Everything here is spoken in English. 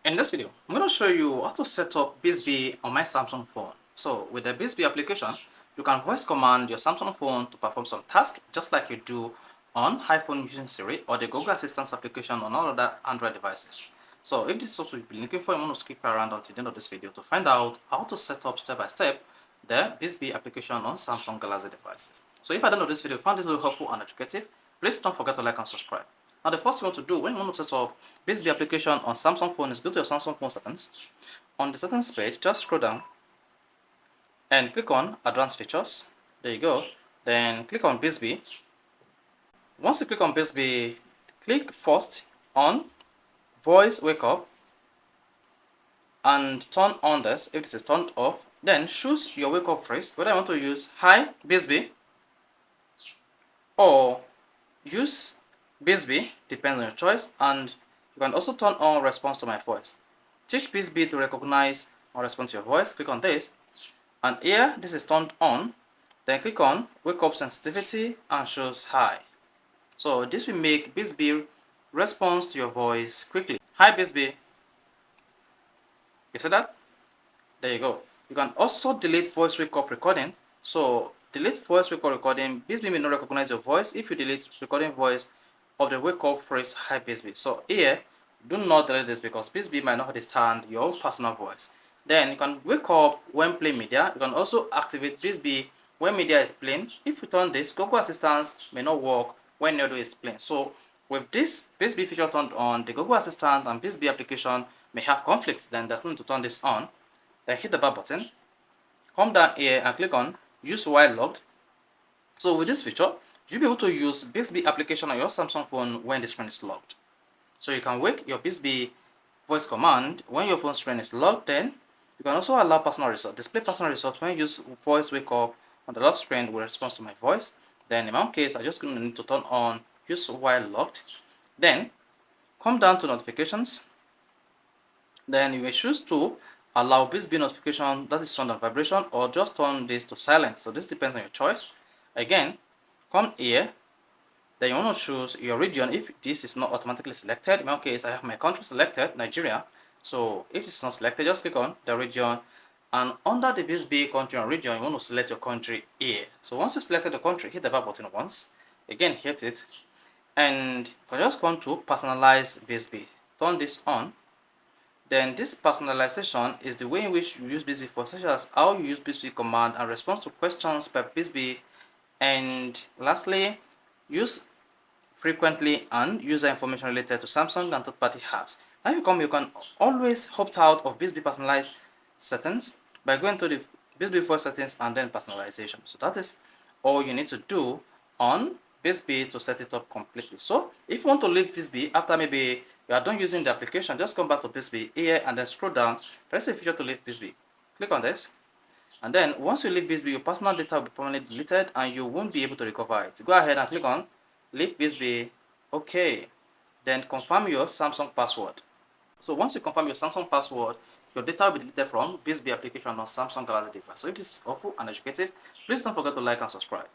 In this video, I'm going to show you how to set up Bixby on my Samsung phone. So with the Bixby application, you can voice command your Samsung phone to perform some tasks just like you do on iPhone using Siri or the Google Assistant application on all other Android devices. So if this is what you've been looking for, you want to skip around until the end of this video to find out how to set up step by step the Bixby application on Samsung Galaxy devices. So if at the end of this video you found this video helpful and educative, please don't forget to like and subscribe. Now the first thing you want to do when you want to set up Bixby application on Samsung phone is go to your Samsung phone settings. On the settings page, just scroll down and click on advanced features. There you go. Then click on Bixby. Once you click on Bixby, click first on voice wake up and turn on this if this is turned off. Then choose your wake up phrase, whether you want to use hi Bixby or use Bixby, depends on your choice, and you can also turn on response to my voice. Teach Bixby to recognize or respond to your voice. Click on this, and here this is turned on. Then click on wake up sensitivity and shows hi. So this will make Bixby respond to your voice quickly. Hi Bixby. You see that? There you go. You can also delete voice wake up recording. So delete voice wake up recording. Bixby may not recognize your voice if you delete recording voice of the wake up phrase hi Bixby. So here, do not delete this because Bixby might not understand your personal voice. Then you can wake up when playing media. You can also activate Bixby when media is playing. If you turn this, Google Assistant may not work when audio is playing. So with this Bixby feature turned on, the Google Assistant and Bixby application may have conflicts. Then there's no need to turn this on. Then hit the back button. Come down here and click on use while logged. So with this feature, you'll be able to use Bixby application on your Samsung phone when the screen is locked. So you can wake your Bixby voice command when your phone screen is locked. Then you can also allow personal result, display personal result when you use voice wake up on the lock screen with response to my voice. Then in my own case, I'm just going to need to turn on use while locked. Then come down to notifications. Then you may choose to allow Bixby notification that is sound and vibration, or just turn this to silent. So this depends on your choice. Again, come here. Then you want to choose your region if this is not automatically selected. In my case, I have my country selected, Nigeria. So if it's not selected, just click on the region. And under the Bixby country and region, you want to select your country here. So once you've selected the country, hit the back button once. Again, hit it. And you just come to personalize Bixby. Turn this on. Then this personalization is the way in which you use Bixby for, such as how you use Bixby command and response to questions by Bixby. And lastly, use frequently and user information related to Samsung and third-party apps. Now you can always opt out of Bixby personalized settings by going to the Bixby voice settings and then personalization. So that is all you need to do on Bixby to set it up completely. So if you want to leave Bixby after maybe you are done using the application, just come back to Bixby here and then scroll down. There's a feature to leave Bixby. Click on this. And then once you leave Bixby, your personal data will be permanently deleted and you won't be able to recover it. Go ahead and click on leave Bixby. Okay. Then confirm your Samsung password. So once you confirm your Samsung password, your data will be deleted from Bixby application on Samsung Galaxy device. So if this is helpful and educative, please don't forget to like and subscribe.